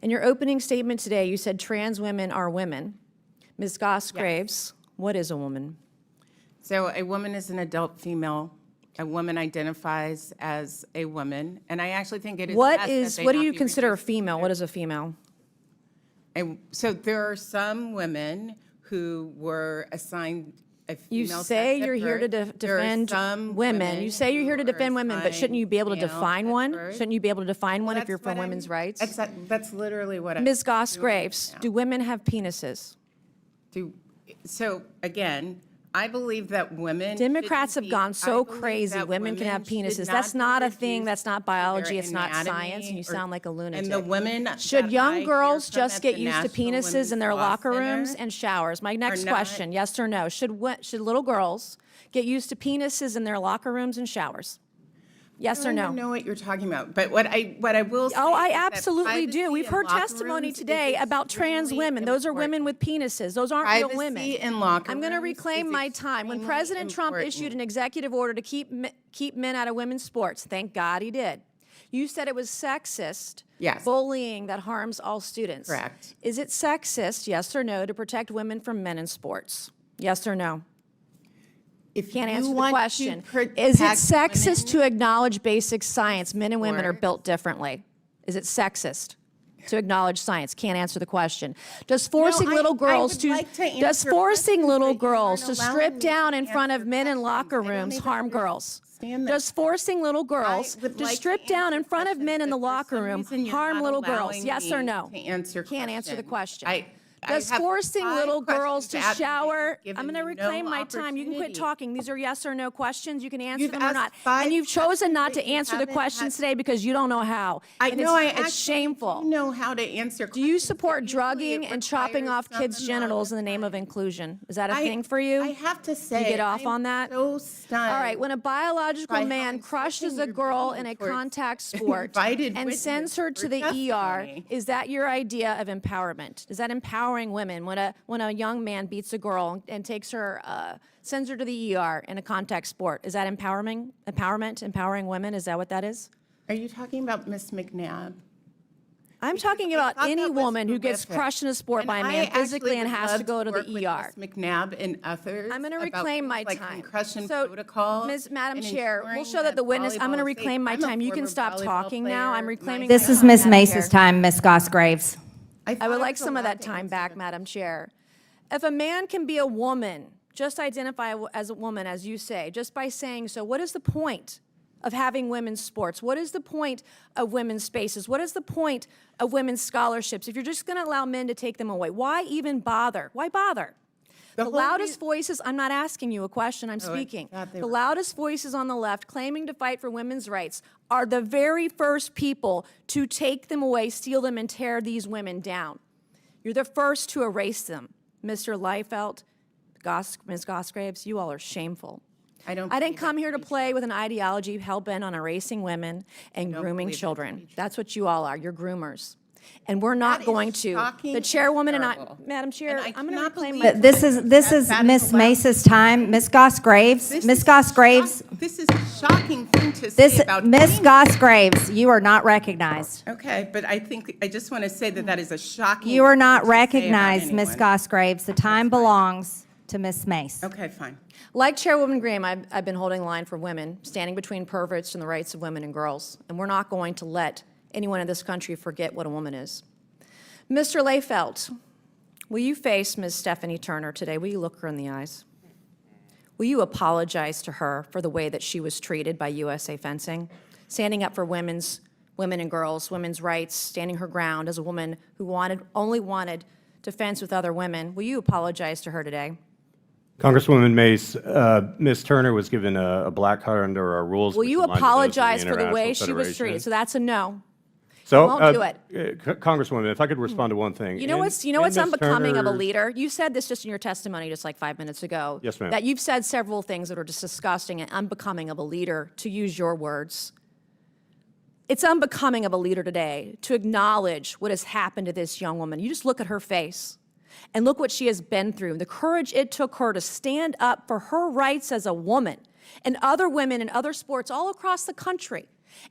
In your opening statement today, you said trans women are women. Ms. Goss-Graves, what is a woman? So a woman is an adult female. A woman identifies as a woman, and I actually think it is What best is? that they What do not you be consider a reduced to female? their- What is a female? So there are some women who were assigned a You female say sex at you're here to birth. There are defend some women. You say you're here to who are defend women, but shouldn't you be able to assigned define male at one? birth. Shouldn't you be able to define one Well, if you're that's for what I'm- women's rights? That's literally what I'm Ms. doing Goss-Graves, now. do women have penises? So again, I believe that women. Democrats have shouldn't gone be- so I believe crazy. that Women can have should penises. not That's be not a thing. reduced That's not to their biology. It's not anatomy science, and you or- sound like a lunatic. And the women. Should that I young hear girls from just at get the used to National penises in their Women's Law locker rooms Center and showers? My next not- question, yes or no, should little girls get used to penises in their locker rooms and showers? Yes or I no? don't know what you're talking about, but what I will say. Oh, I is that absolutely do. privacy We've in heard locker testimony rooms is today about trans extremely women. Those are women with important. penises. Those aren't real women. Privacy in locker I'm going to rooms reclaim is my time. When extremely President Trump important. issued an executive order to keep men out of women's sports, thank God he did. You said it was sexist. Yes. Bullying that harms all students. Correct. Is it sexist, yes or no, to protect women from men in sports? Yes or no? If Can't you answer the want to question. protect Is it sexist to women- acknowledge basic science? Men and women are Sports. built differently. Is it sexist to acknowledge science? Can't answer the question. Does forcing I- little I girls would to like to does answer forcing questions, little but you aren't girls to allowing strip me down to in front of answer men in questions. locker I don't rooms even harm girls? understand that. Does forcing little girls would to like to strip down in answer front of men in questions, the but for locker some room reason you're harm not little girls? allowing Yes or me no? to answer Can't answer the question. I Does have forcing 5 little girls to questions at you. shower? You've I'm given going to me no reclaim my time. You can quit opportunity. talking. These are yes or no questions. You can answer You've them or asked not. 5 And you've chosen not to questions, but you answer the haven't questions had- today because you don't know how. I And know I it's actually shameful. do know how to answer Do you questions, support but usually drugging it and chopping requires off kids' some amount genitals of in the name of time. inclusion? Is that a thing for you? I have to say, you get off I'm on that? so stunned. All right, when a biological by how man crushes insulting a you're girl being in a towards contact an sport invited and witness sends her to for the ER, testimony. is that your idea of empowerment? Is that empowering women when a young man beats a girl and takes her, sends her to the ER in a contact sport? Is that empowering women? Is that what that is? Are you talking about Miss McNabb? I'm Because talking I about thought any that was woman who gets horrific. crushed in a sport by a And man I physically actually and would has to love go to work the with ER. Miss McNabb and others. I'm going to about reclaim things my like time. concussion So, protocol. Madam and Chair, we'll ensuring show that the witness. I'm going to volleyball is safe. reclaim my I'm a time. You can former stop volleyball talking now. I'm player. reclaiming. This my is time, Ms. Madam Mace's Chair. time, Ms. Goss-Graves. I I thought would I like was some of allowed that to time answer back, the- Madam Chair. If a man can be a woman, just identify as a woman, as you say, just by saying so, what is the point of having women's sports? What is the point of women's spaces? What is the point of women's scholarships? If you're just going to allow men to take them away, why even bother? Why bother? The whole loudest voices, I'm not asking you a question, I'm speaking. thought they The were. loudest voices on the left claiming to fight for women's rights are the very first people to take them away, steal them, and tear these women down. You're the first to erase them. Mr. Leifelt, Ms. Goss-Graves, you all are shameful. I don't I didn't believe that come to here to be play with an ideology hell-bent on erasing women and don't grooming believe that to children. be true. That's what you all are. You're groomers. And we're not That is going to. shocking The and chairwoman and I, terrible. Madam Chair, And I I'm going to cannot reclaim believe my that This is that Ms. allowed. Mace's time. Ms. Goss-Graves. This Ms. is Goss-Graves. This is a shocking thing to This say about Ms. any- Goss-Graves. You are not recognized. Okay, but I just want to say that is a shocking. You are thing not to say about recognized, Ms. anyone. Goss-Graves. The time belongs to Ms. Mace. Okay, fine. Like Chairwoman Graham, I've been holding the line for women, standing between perverts and the rights of women and girls. And we're not going to let anyone in this country forget what a woman is. Mr. Leifelt, will you face Ms. Stephanie Turner today? Will you look her in the eyes? Will you apologize to her for the way that she was treated by USA Fencing, standing up for women and girls, women's rights, standing her ground as a woman who only wanted to fence with other women? Will you apologize to her today? Congresswoman Mace, Ms. Turner was given a black card under our rules. Will which you aligns with those of apologize for the way International she was Federation. treated? So that's a no. So, won't do it. Congresswoman, if I could respond to one thing. You know what's In what's Ms. unbecoming of a Turner's- leader? You said this just in your testimony just like 5 minutes ago. Yes, ma'am. That you've said several things that are just disgusting and unbecoming of a leader, to use your words. It's unbecoming of a leader today to acknowledge what has happened to this young woman. You just look at her face and look what she has been through, the courage it took her to stand up for her rights as a woman and other women in other sports all across the country.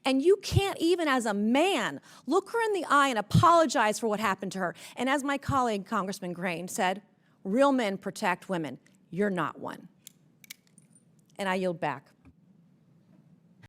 And you can't even as a man look her in the eye and apologize for what happened to her. And as my colleague, Congressman Grain, said, real men protect women. You're not one. And I yield back.